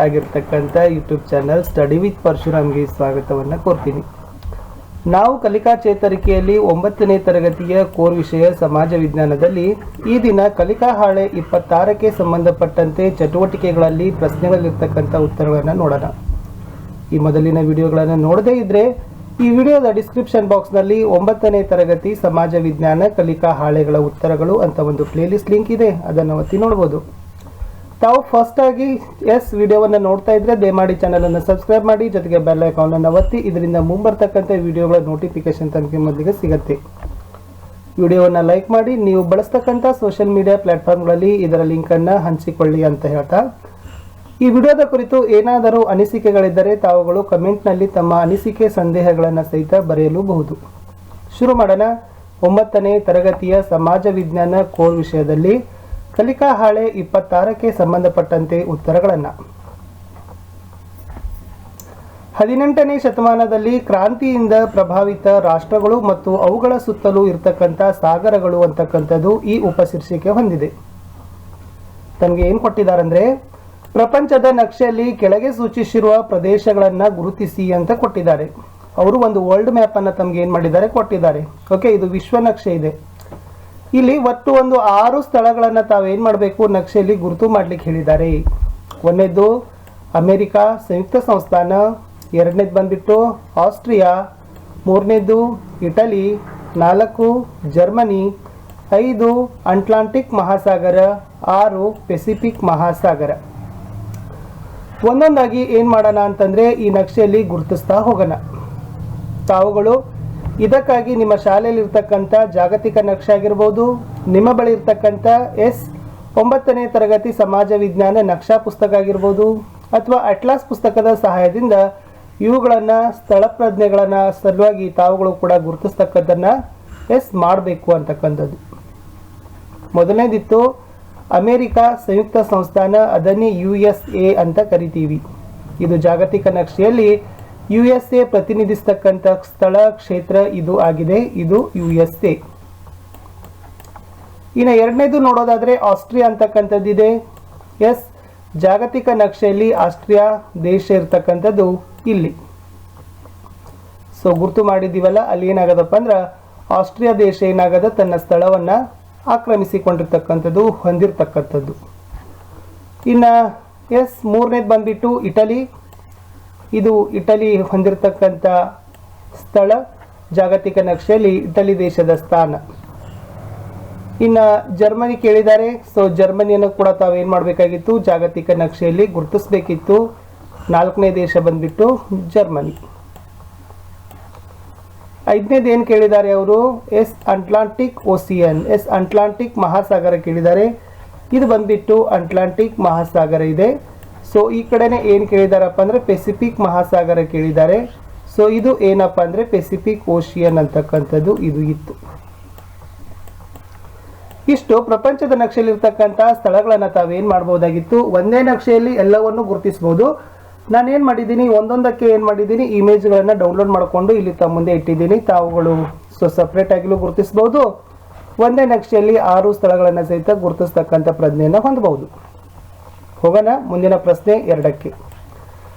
ಆಗಿರ್ತಕ್ಕಂಥ YouTube channel study with ಪರಶುರಾಮ್ಗೆ ಸ್ವಾಗತವನ್ನು ಕೋರ್ತೀನಿ. ನಾವು ಕಲಿಕಾ ಚೇತರಿಕೆಯಲ್ಲಿ 9ನೇ ತರಗತಿಯ ಕೋರ್ ವಿಷಯ ಸಮಾಜ ವಿಜ್ಞಾನದಲ್ಲಿ ಈ ದಿನ ಕಲಿಕಾ ಹಾಳೆ 26ಕ್ಕೆ ಸಂಬಂಧಪಟ್ಟಂತೆ ಚಟುವಟಿಕೆಗಳಲ್ಲಿ ಪ್ರಶ್ನೆಗಳಿರ್ತಕ್ಕಂಥ ಉತ್ತರಗಳನ್ನು ನೋಡೋಣ. ಈ ಮೊದಲಿನ ವಿಡಿಯೋಗಳನ್ನು ನೋಡದೇ ಇದ್ದರೆ ಈ ವಿಡಿಯೋದ ಡಿಸ್ಕ್ರಿಪ್ಷನ್ ಬಾಕ್ಸ್ನಲ್ಲಿ 9ನೇ ತರಗತಿ ಸಮಾಜ ವಿಜ್ಞಾನ ಕಲಿಕಾ ಹಾಳೆಗಳ ಉತ್ತರಗಳು ಅಂತ ಒಂದು ಪ್ಲೇಲಿಸ್ಟ್ ಲಿಂಕ್ ಇದೆ, ಅದನ್ನು ಒತ್ತಿ ನೋಡ್ಬೋದು. ತಾವು ಫಸ್ಟ್ ಆಗಿ ವಿಡಿಯೋವನ್ನು ನೋಡ್ತಾ ಇದ್ರೆ ದಯಮಾಡಿ ಚಾನಲನ್ನು ಸಬ್ಸ್ಕ್ರೈಬ್ ಮಾಡಿ, ಜೊತೆಗೆ ಬೆಲ್ ಐಕಾನನ್ನು ಒತ್ತಿ. ಇದರಿಂದ ಮುಂಬರ್ತಕ್ಕಂಥ ವಿಡಿಯೋಗಳ ನೋಟಿಫಿಕೇಶನ್ ತನಕ ಮೊದಲಿಗೆ ಸಿಗುತ್ತೆ. ವಿಡಿಯೋವನ್ನು ಲೈಕ್ ಮಾಡಿ, ನೀವು ಬಳಸ್ತಕ್ಕಂಥ ಸೋಷಿಯಲ್ ಮೀಡಿಯಾ ಪ್ಲಾಟ್ಫಾರ್ಮ್ಗಳಲ್ಲಿ ಇದರ ಲಿಂಕನ್ನು ಹಂಚಿಕೊಳ್ಳಿ ಅಂತ ಹೇಳ್ತಾ, ಈ ವಿಡಿಯೋದ ಕುರಿತು ಏನಾದರೂ ಅನಿಸಿಕೆಗಳಿದ್ದರೆ ತಾವುಗಳು ಕಮೆಂಟ್ನಲ್ಲಿ ತಮ್ಮ ಅನಿಸಿಕೆ ಸಂದೇಹಗಳನ್ನು ಸಹಿತ ಬರೆಯಲೂಬಹುದು. ಶುರು ಮಾಡೋಣ. 9ನೇ ತರಗತಿಯ ಸಮಾಜ ವಿಜ್ಞಾನ ಕೋರ್ ವಿಷಯದಲ್ಲಿ ಕಲಿಕಾ ಹಾಳೆ 26ಕ್ಕೆ ಸಂಬಂಧಪಟ್ಟಂತೆ ಉತ್ತರಗಳನ್ನು. 18ನೇ ಶತಮಾನದಲ್ಲಿ ಕ್ರಾಂತಿಯಿಂದ ಪ್ರಭಾವಿತ ರಾಷ್ಟ್ರಗಳು ಮತ್ತು ಅವುಗಳ ಸುತ್ತಲೂ ಇರತಕ್ಕಂಥ ಸಾಗರಗಳು ಅಂತಕ್ಕಂಥದ್ದು ಈ ಉಪಶೀರ್ಷಿಕೆ ಹೊಂದಿದೆ. ತಮಗೆ ಏನು ಕೊಟ್ಟಿದ್ದಾರಂದ್ರೆ, ಪ್ರಪಂಚದ ನಕ್ಷೆಯಲ್ಲಿ ಕೆಳಗೆ ಸೂಚಿಸಿರುವ ಪ್ರದೇಶಗಳನ್ನು ಗುರುತಿಸಿ ಅಂತ ಕೊಟ್ಟಿದ್ದಾರೆ. ಅವರು ಒಂದು ವರ್ಲ್ಡ್ ಮ್ಯಾಪ್ ಅನ್ನು ತಮ್ಗೆ ಏನು ಮಾಡಿದ್ದಾರೆ ಕೊಟ್ಟಿದ್ದಾರೆ. ಓಕೆ, ಇದು ವಿಶ್ವ ನಕ್ಷೆ ಇದೆ. ಇಲ್ಲಿ ಒಟ್ಟು ಒಂದು 6 ಸ್ಥಳಗಳನ್ನು ತಾವೇನು ಮಾಡಬೇಕು ನಕ್ಷೆಯಲ್ಲಿ ಗುರುತು ಮಾಡ್ಲಿಕ್ಕೆ ಹೇಳಿದ್ದಾರೆ. ಒಂದನೇದು ಅಮೆರಿಕಾ ಸಂಯುಕ್ತ ಸಂಸ್ಥಾನ, ಎರಡನೇದು ಬಂದ್ಬಿಟ್ಟು ಆಸ್ಟ್ರಿಯಾ, ಮೂರನೇದು ಇಟಲಿ, 4 ಜರ್ಮನಿ, 5 ಅಟ್ಲಾಂಟಿಕ್ ಮಹಾಸಾಗರ, 6 ಪೆಸಿಫಿಕ್ ಮಹಾಸಾಗರ. ಒಂದೊಂದಾಗಿ ಏನು ಮಾಡೋಣ ಅಂತಂದರೆ ಈ ನಕ್ಷೆಯಲ್ಲಿ ಗುರುತಿಸ್ತಾ ಹೋಗೋಣ. ತಾವುಗಳು ಇದಕ್ಕಾಗಿ ನಿಮ್ಮ ಶಾಲೆಯಲ್ಲಿ ಇರ್ತಕ್ಕಂಥ ಜಾಗತಿಕ ನಕ್ಷೆ ಆಗಿರ್ಬೋದು, ನಿಮ್ಮ ಬಳಿ ಇರ್ತಕ್ಕಂಥ 9ನೇ ತರಗತಿ ಸಮಾಜ ವಿಜ್ಞಾನ ನಕ್ಷಾ ಪುಸ್ತಕ ಆಗಿರ್ಬೋದು, ಅಥವಾ ಅಟ್ಲಾಸ್ ಪುಸ್ತಕದ ಸಹಾಯದಿಂದ ಇವುಗಳನ್ನು ಸ್ಥಳ ಪ್ರಜ್ಞೆಗಳನ್ನು ಸಲುವಾಗಿ ತಾವುಗಳು ಕೂಡ ಗುರುತಿಸ್ತಕ್ಕಂಥದ್ದನ್ನು ಮಾಡಬೇಕು ಅಂತಕ್ಕಂಥದ್ದು. ಮೊದಲನೇದಿತ್ತು ಅಮೇರಿಕಾ ಸಂಯುಕ್ತ ಸಂಸ್ಥಾನ, ಅದನ್ನೇ USA ಅಂತ ಕರಿತೀವಿ. ಇದು ಜಾಗತಿಕ ನಕ್ಷೆಯಲ್ಲಿ USA ಪ್ರತಿನಿಧಿಸ್ತಕ್ಕಂಥ ಸ್ಥಳ ಕ್ಷೇತ್ರ ಇದು ಆಗಿದೆ. ಇದು USA. ಇನ್ನು ಎರಡನೇದು ನೋಡೋದಾದ್ರೆ ಆಸ್ಟ್ರಿಯಾ ಅಂತಕ್ಕಂಥದ್ದಿದೆ. ಜಾಗತಿಕ ನಕ್ಷೆಯಲ್ಲಿ ಆಸ್ಟ್ರಿಯಾ ದೇಶ ಇರ್ತಕ್ಕಂಥದ್ದು ಇಲ್ಲಿ. ಸೊ ಗುರುತು ಮಾಡಿದ್ದೀವಲ್ಲ, ಅಲ್ಲಿ ಏನಾಗದಪ್ಪ ಅಂದ್ರೆ ಆಸ್ಟ್ರಿಯಾ ದೇಶ ಏನಾಗದ ತನ್ನ ಸ್ಥಳವನ್ನು ಆಕ್ರಮಿಸಿಕೊಂಡಿರ್ತಕ್ಕಂಥದ್ದು, ಹೊಂದಿರತಕ್ಕಂಥದ್ದು. ಇನ್ನು ಮೂರನೇದು ಬಂದ್ಬಿಟ್ಟು ಇಟಲಿ. ಇದು ಇಟಲಿ ಹೊಂದಿರತಕ್ಕಂಥ ಸ್ಥಳ ಜಾಗತಿಕ ನಕ್ಷೆಯಲ್ಲಿ ಇಟಲಿ ದೇಶದ ಸ್ಥಾನ. ಇನ್ನು ಜರ್ಮನಿ ಕೇಳಿದ್ದಾರೆ. ಸೊ ಜರ್ಮನಿಯನ್ನು ಕೂಡ ತಾವೇನು ಮಾಡಬೇಕಾಗಿತ್ತು ಜಾಗತಿಕ ನಕ್ಷೆಯಲ್ಲಿ ಗುರುತಿಸಬೇಕಿತ್ತು. 4ನೇ ದೇಶ ಬಂದ್ಬಿಟ್ಟು ಜರ್ಮನಿ. 5ನೇದು ಏನು ಕೇಳಿದ್ದಾರೆ ಅವರು, ಅಟ್ಲಾಂಟಿಕ್ ಓಸಿಯನ್, ಅಟ್ಲಾಂಟಿಕ್ ಮಹಾಸಾಗರ ಕೇಳಿದ್ದಾರೆ. ಇದು ಬಂದ್ಬಿಟ್ಟು ಅಟ್ಲಾಂಟಿಕ್ ಮಹಾಸಾಗರ ಇದೆ. ಸೊ ಈ ಕಡೆನೇ ಏನು ಕೇಳಿದಾರಪ್ಪ ಅಂದರೆ ಪೆಸಿಫಿಕ್ ಮಹಾಸಾಗರ ಕೇಳಿದ್ದಾರೆ. ಸೊ ಇದು ಏನಪ್ಪ ಅಂದರೆ ಪೆಸಿಫಿಕ್ ಓಷಿಯನ್ ಅಂತಕ್ಕಂಥದ್ದು ಇದು ಇತ್ತು. ಇಷ್ಟು ಪ್ರಪಂಚದ ನಕ್ಷೆಯಲ್ಲಿ ಇರ್ತಕ್ಕಂಥ ಸ್ಥಳಗಳನ್ನು ತಾವೇನು ಮಾಡ್ಬೋದಾಗಿತ್ತು. ಒಂದೇ ನಕ್ಷೆಯಲ್ಲಿ ಎಲ್ಲವನ್ನು ಗುರುತಿಸ್ಬೋದು. ನಾನೇನು ಮಾಡಿದ್ದೀನಿ, ಒಂದೊಂದಕ್ಕೆ ಏನು ಮಾಡಿದ್ದೀನಿ, ಇಮೇಜ್ಗಳನ್ನು ಡೌನ್ಲೋಡ್ ಮಾಡಿಕೊಂಡು ಇಲ್ಲಿ ತಮ್ಮ ಮುಂದೆ ಇಟ್ಟಿದ್ದೀನಿ. ತಾವುಗಳು ಸಪ್ರೇಟ್ ಆಗಿಲೂ ಗುರುತಿಸ್ಬೋದು. ಒಂದೇ ನಕ್ಷೆಯಲ್ಲಿ 6 ಸ್ಥಳಗಳನ್ನು ಸಹಿತ ಗುರುತಿಸ್ತಕ್ಕಂಥ ಪ್ರಜ್ಞೆಯನ್ನು ಹೊಂದಬಹುದು. ಹೋಗೋಣ ಮುಂದಿನ ಪ್ರಶ್ನೆ 2ಕ್ಕೆ.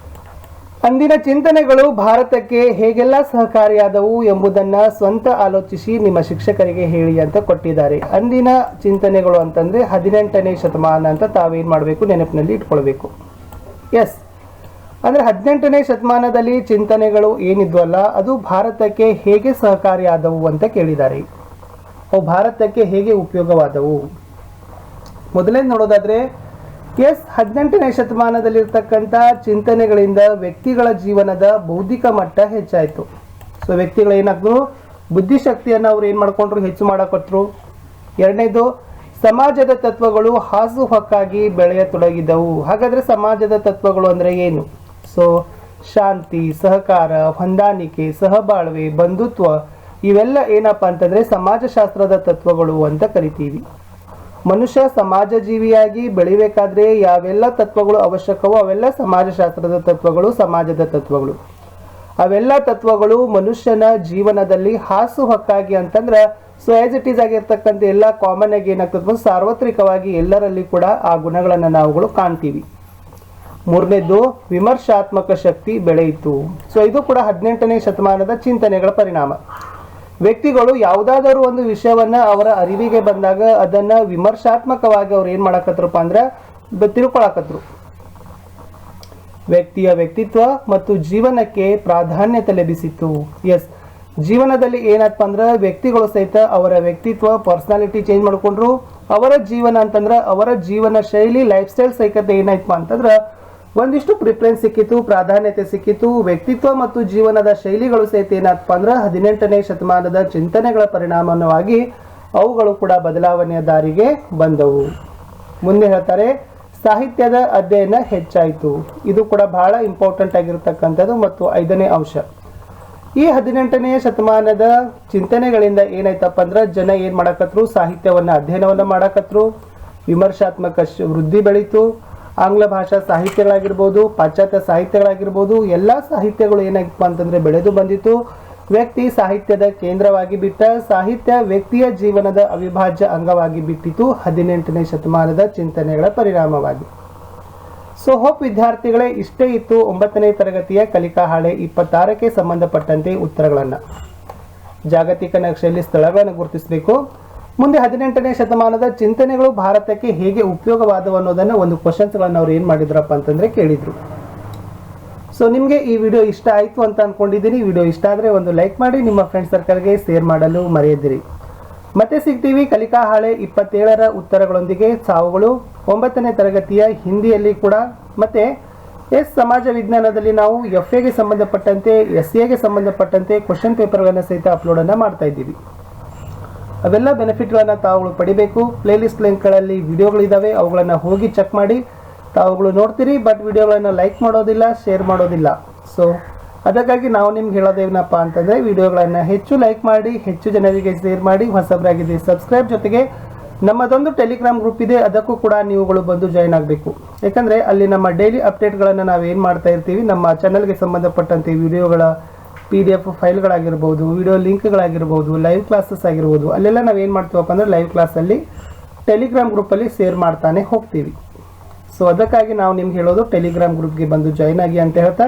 ಅಂದಿನ ಚಿಂತನೆಗಳು ಭಾರತಕ್ಕೆ ಹೇಗೆಲ್ಲ ಸಹಕಾರಿಯಾದವು ಎಂಬುದನ್ನು ಸ್ವಂತ ಆಲೋಚಿಸಿ ನಿಮ್ಮ ಶಿಕ್ಷಕರಿಗೆ ಹೇಳಿ ಅಂತ ಕೊಟ್ಟಿದ್ದಾರೆ. ಅಂದಿನ ಚಿಂತನೆಗಳು ಅಂತಂದರೆ 18ನೇ ಶತಮಾನ ಅಂತ ತಾವೇನು ಮಾಡಬೇಕು ನೆನಪಿನಲ್ಲಿ ಇಟ್ಕೊಳ್ಬೇಕು. ಅಂದರೆ 18ನೇ ಶತಮಾನದಲ್ಲಿ ಚಿಂತನೆಗಳು ಏನಿದ್ವಲ್ಲ ಅದು ಭಾರತಕ್ಕೆ ಹೇಗೆ ಸಹಕಾರಿಯಾದವು ಅಂತ ಕೇಳಿದ್ದಾರೆ. ಅವು ಭಾರತಕ್ಕೆ ಹೇಗೆ ಉಪಯೋಗವಾದವು. ಮೊದಲೇ ನೋಡೋದಾದರೆ 18ನೇ ಶತಮಾನದಲ್ಲಿರ್ತಕ್ಕಂಥ ಚಿಂತನೆಗಳಿಂದ ವ್ಯಕ್ತಿಗಳ ಜೀವನದ ಬೌದ್ಧಿಕ ಮಟ್ಟ ಹೆಚ್ಚಾಯಿತು. ಸೊ ವ್ಯಕ್ತಿಗಳು ಏನಾದ್ರು ಬುದ್ಧಿಶಕ್ತಿಯನ್ನು ಅವ್ರು ಏನು ಮಾಡ್ಕೊಂಡ್ರು, ಹೆಚ್ಚು ಮಾಡಕೊಟ್ರು. ಎರಡನೇದು ಸಮಾಜದ ತತ್ವಗಳು ಹಾಸುಹೊಕ್ಕಾಗಿ ಬೆಳೆಯತೊಡಗಿದವು. ಹಾಗಾದರೆ ಸಮಾಜದ ತತ್ವಗಳು ಅಂದರೆ ಏನು? ಸೊ ಶಾಂತಿ, ಸಹಕಾರ, ಹೊಂದಾಣಿಕೆ, ಸಹಬಾಳ್ವೆ, ಬಂಧುತ್ವ, ಇವೆಲ್ಲ ಏನಪ್ಪ ಅಂತಂದರೆ ಸಮಾಜಶಾಸ್ತ್ರದ ತತ್ವಗಳು ಅಂತ ಕರಿತೀವಿ. ಮನುಷ್ಯ ಸಮಾಜ ಜೀವಿಯಾಗಿ ಬೆಳಿಬೇಕಾದ್ರೆ ಯಾವೆಲ್ಲ ತತ್ವಗಳು ಅವಶ್ಯಕವೋ ಅವೆಲ್ಲ ಸಮಾಜಶಾಸ್ತ್ರದ ತತ್ವಗಳು, ಸಮಾಜದ ತತ್ವಗಳು. ಅವೆಲ್ಲ ತತ್ವಗಳು ಮನುಷ್ಯನ ಜೀವನದಲ್ಲಿ ಹಾಸುಹೊಕ್ಕಾಗಿ ಅಂತಂದ್ರೆ ಸೊ ಆಸ್ ಇಟ್ ಈಸ್ ಆಗಿರ್ತಕ್ಕಂಥ ಎಲ್ಲ ಕಾಮನ್ ಆಗಿ ಏನಾಗ್ತದೆ, ಸಾರ್ವತ್ರಿಕವಾಗಿ ಎಲ್ಲರಲ್ಲಿ ಕೂಡ ಆ ಗುಣಗಳನ್ನು ನಾವುಗಳು ಕಾಣ್ತೀವಿ. ಮೂರನೇದು ವಿಮರ್ಶಾತ್ಮಕ ಶಕ್ತಿ ಬೆಳೆಯಿತು. ಸೊ ಇದು ಕೂಡ 18ನೇ ಶತಮಾನದ ಚಿಂತನೆಗಳ ಪರಿಣಾಮ. ವ್ಯಕ್ತಿಗಳು ಯಾವುದಾದರೂ ಒಂದು ವಿಷಯವನ್ನ ಅವರ ಅರಿವಿಗೆ ಬಂದಾಗ ಅದನ್ನ ವಿಮರ್ಶಾತ್ಮಕವಾಗಿ ಅವ್ರು ಏನ್ ಮಾಡಕತ್ರಪ್ಪ ಅಂದ್ರೆ ತಿಳ್ಕೊಳಕತ್ರು. ವ್ಯಕ್ತಿಯ ವ್ಯಕ್ತಿತ್ವ ಮತ್ತು ಜೀವನಕ್ಕೆ ಪ್ರಾಧಾನ್ಯತೆ ಲಭಿಸಿತು. ಎಸ್, ಜೀವನದಲ್ಲಿ ಏನಪ್ಪ ಅಂದ್ರೆ ವ್ಯಕ್ತಿಗಳು ಸಹಿತ ಅವರ ವ್ಯಕ್ತಿತ್ವ ಪರ್ಸನಾಲಿಟಿ ಚೇಂಜ್ ಮಾಡ್ಕೊಂಡ್ರು. ಅವರ ಜೀವನ ಅಂತಂದ್ರೆ ಅವರ ಜೀವನ ಶೈಲಿ ಲೈಫ್ ಸ್ಟೈಲ್ ಸಹಿತ ಏನಾಯ್ತಪ್ಪ ಅಂತಂದ್ರೆ ಒಂದಿಷ್ಟು ಪ್ರಿಫರೆನ್ಸ್ ಸಿಕ್ಕಿತು, ಪ್ರಾಧಾನ್ಯತೆ ಸಿಕ್ಕಿತು. ವ್ಯಕ್ತಿತ್ವ ಮತ್ತು ಜೀವನದ ಶೈಲಿಗಳು ಸಹಿತ ಏನಾಯ್ತಪ್ಪ ಅಂದ್ರೆ 18ನೇ ಶತಮಾನದ ಚಿಂತನೆಗಳ ಪರಿಣಾಮವಾಗಿ ಅವುಗಳು ಕೂಡ ಬದಲಾವಣೆಯ ದಾರಿಗೆ ಬಂದವು. ಮುಂದೆ ಹೇಳ್ತಾರೆ ಸಾಹಿತ್ಯದ ಅಧ್ಯಯನ ಹೆಚ್ಚಾಯಿತು. ಇದು ಕೂಡ ಬಹಳ ಇಂಪಾರ್ಟೆಂಟ್ ಆಗಿರತಕ್ಕಂಥದ್ದು ಮತ್ತು 5ನೇ ಅಂಶ. ಈ 18ನೇ ಶತಮಾನದ ಚಿಂತನೆಗಳಿಂದ ಏನಾಯ್ತಪ್ಪ ಅಂದ್ರೆ ಜನ ಏನ್ ಮಾಡಕತ್ರು, ಸಾಹಿತ್ಯವನ್ನ ಅಧ್ಯಯನವನ್ನ ಮಾಡಕತ್ರು. ವಿಮರ್ಶಾತ್ಮಕ ವೃದ್ಧಿ ಬೆಳೀತು. ಆಂಗ್ಲ ಭಾಷಾ ಸಾಹಿತ್ಯಗಳಾಗಿರ್ಬೋದು, ಪಾಶ್ಚಾತ್ಯ ಸಾಹಿತ್ಯಗಳಾಗಿರ್ಬೋದು, ಎಲ್ಲಾ ಸಾಹಿತ್ಯಗಳು ಏನಾಗಿತ್ತು ಅಂತಂದ್ರೆ ಬೆಳೆದು ಬಂದಿತ್ತು. ವ್ಯಕ್ತಿ ಸಾಹಿತ್ಯದ ಕೇಂದ್ರವಾಗಿ ಬಿಟ್ಟ, ಸಾಹಿತ್ಯ ವ್ಯಕ್ತಿಯ ಜೀವನದ ಅವಿಭಾಜ್ಯ ಅಂಗವಾಗಿ ಬಿಟ್ಟಿತು 18ನೇ ಶತಮಾನದ ಚಿಂತನೆಗಳ ಪರಿಣಾಮವಾಗಿ. ಸೊ ಹೋಪ್ ವಿದ್ಯಾರ್ಥಿಗಳೇ, ಇಷ್ಟೇ ಇತ್ತು 9ನೇ ತರಗತಿಯ ಕಲಿಕಾ ಹಾಳೆ 26ಕ್ಕೆ ಸಂಬಂಧಪಟ್ಟಂತೆ ಉತ್ತರಗಳನ್ನ. ಜಾಗತಿಕ ನಕ್ಷೆಯಲ್ಲಿ ಸ್ಥಳಗಳನ್ನು ಗುರುತಿಸಬೇಕು. ಮುಂದೆ 18ನೇ ಶತಮಾನದ ಚಿಂತನೆಗಳು ಭಾರತಕ್ಕೆ ಹೇಗೆ ಉಪಯೋಗವಾದವು ಅನ್ನೋದನ್ನ ಒಂದು ಕ್ವಶನ್ಸ್ಗಳನ್ನು ಅವ್ರು ಏನ್ ಮಾಡಿದ್ರಪ್ಪ ಅಂತಂದ್ರೆ ಕೇಳಿದ್ರು. ಸೊ ನಿಮಗೆ ಈ ವಿಡಿಯೋ ಇಷ್ಟ ಆಯಿತು ಅಂತ ಅನ್ಕೊಂಡಿದ್ದೀನಿ. ವಿಡಿಯೋ ಇಷ್ಟ ಆದರೆ ಒಂದು ಲೈಕ್ ಮಾಡಿ, ನಿಮ್ಮ ಫ್ರೆಂಡ್ ಸರ್ಕಲ್ಗೆ ಶೇರ್ ಮಾಡಲು ಮರೆಯದಿರಿ. ಮತ್ತೆ ಸಿಗ್ತೀವಿ ಕಲಿಕಾ ಹಾಳೆ 27ರ ಉತ್ತರಗಳೊಂದಿಗೆ. ಸಾವುಗಳು 9ನೇ ತರಗತಿಯ ಹಿಂದಿಯಲ್ಲಿ ಕೂಡ, ಮತ್ತೆ ಸಮಾಜ ವಿಜ್ಞಾನದಲ್ಲಿ ನಾವು FAಗೆ ಸಂಬಂಧಪಟ್ಟಂತೆ SAಗೆ ಸಂಬಂಧಪಟ್ಟಂತೆ ಕ್ವಶನ್ ಪೇಪರ್ಗಳನ್ನು ಸಹಿತ ಅಪ್ಲೋಡನ್ನು ಮಾಡ್ತಾ ಇದ್ದೀವಿ. ಅವೆಲ್ಲ ಬೆನಿಫಿಟ್ಗಳನ್ನು ತಾವುಗಳು ಪಡಿಬೇಕು. ಪ್ಲೇಲಿಸ್ಟ್ ಲಿಂಕ್ಗಳಲ್ಲಿ ವಿಡಿಯೋಗಳಿದ್ದಾವೆ, ಅವುಗಳನ್ನು ಹೋಗಿ ಚೆಕ್ ಮಾಡಿ. ತಾವುಗಳು ನೋಡ್ತೀರಿ, ಬಟ್ ವಿಡಿಯೋಗಳನ್ನು ಲೈಕ್ ಮಾಡೋದಿಲ್ಲ, ಶೇರ್ ಮಾಡೋದಿಲ್ಲ. ಸೊ ಅದಕ್ಕಾಗಿ ನಾವು ನಿಮ್ಗೆ ಹೇಳೋದೇನಪ್ಪ ಅಂತಂದರೆ ವಿಡಿಯೋಗಳನ್ನು ಹೆಚ್ಚು ಲೈಕ್ ಮಾಡಿ, ಹೆಚ್ಚು ಜನರಿಗೆ ಶೇರ್ ಮಾಡಿ. ಹೊಸಬರಾಗಿದೆ ಸಬ್ಸ್ಕ್ರೈಬ್. ಜೊತೆಗೆ ನಮ್ಮದೊಂದು ಟೆಲಿಗ್ರಾಮ್ ಗ್ರೂಪ್ ಇದೆ, ಅದಕ್ಕೂ ಕೂಡ ನೀವುಗಳು ಬಂದು ಜಾಯ್ನ್ ಆಗಬೇಕು. ಯಾಕಂದರೆ ಅಲ್ಲಿ ನಮ್ಮ ಡೈಲಿ ಅಪ್ಡೇಟ್ಗಳನ್ನು ನಾವೇನು ಮಾಡ್ತಾ ಇರ್ತೀವಿ, ನಮ್ಮ ಚಾನಲ್ಗೆ ಸಂಬಂಧಪಟ್ಟಂತೆ ವಿಡಿಯೋಗಳ PDF ಫೈಲ್ಗಳಾಗಿರ್ಬೋದು, ವಿಡಿಯೋ ಲಿಂಕ್ಗಳಾಗಿರ್ಬೋದು, ಲೈವ್ ಕ್ಲಾಸಸ್ ಆಗಿರ್ಬೋದು, ಅಲ್ಲೆಲ್ಲ ನಾವೇನು ಮಾಡ್ತೀವಪ್ಪ ಅಂದರೆ ಲೈವ್ ಕ್ಲಾಸಲ್ಲಿ ಟೆಲಿಗ್ರಾಮ್ ಗ್ರೂಪಲ್ಲಿ ಶೇರ್ ಮಾಡ್ತಾನೆ ಹೋಗ್ತೀವಿ. ಸೊ ಅದಕ್ಕಾಗಿ ನಾವು ನಿಮ್ಗೆ ಹೇಳೋದು ಟೆಲಿಗ್ರಾಮ್ ಗ್ರೂಪ್ಗೆ ಬಂದು ಜಾಯ್ನ್ ಆಗಿ ಅಂತ ಹೇಳ್ತಾ